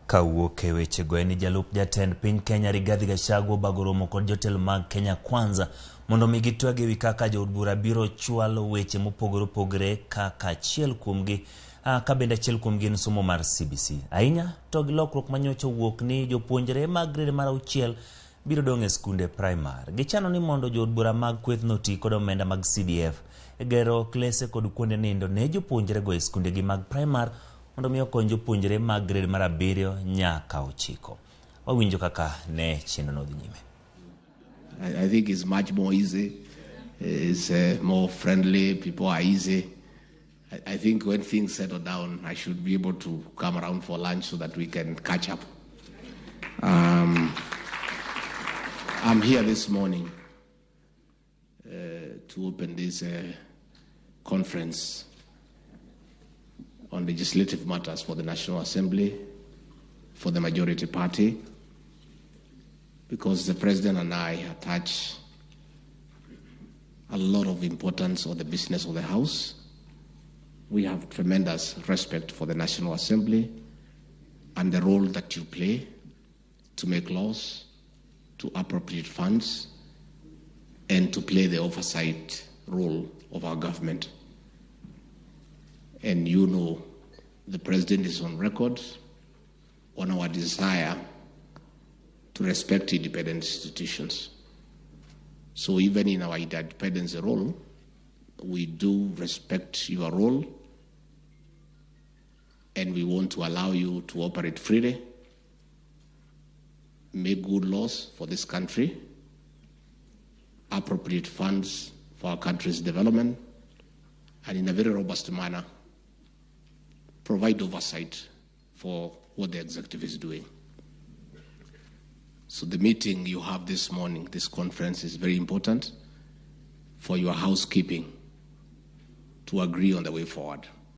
Kawuok e weche go en Jalup jatend piny Kenya Rigathi Gachagua obago romo kod jotelo mag Kenya Kwanza mondo mi gitwag ewi kaka jood bura biro chwalo weche mopogore opogore kaka achiel kuomgi ka bende achiel kuomgi en somo mar CBC. Ahinya to gi lokruok manyocha wuok ni jopuonjre mag grade mar 6 biro dong e skunde primary. Gichano ni mondo jood bura mag kweth noti kod omenda mag CDF gero klese kod kuonde nindo ne jopuonjre go e skunde gi mag primary mondo mi okony jopuonjre mag grade mar 7 nyaka 9. Wawinjo kaka ne chenro no dhi nyime. I think it's much more easy. It's more friendly. People are easy. I think when things settle down, I should be able to come around for lunch so that we can catch up. I'm here this morning to open this conference on legislative matters for the National Assembly, for the majority party, because the President and I attach a lot of importance on the business of the House. We have tremendous respect for the National Assembly and the role that you play to make laws, to appropriate funds, and to play the oversight role of our government. And you know, the President is on record on our desire to respect independent institutions. So even in our independence role, we do respect your role, and we want to allow you to operate freely, make good laws for this country, appropriate funds for our country's development, and in a very robust manner, provide oversight for what the executive is doing. So the meeting you have this morning, this conference, is very important for your housekeeping to agree on the way forward.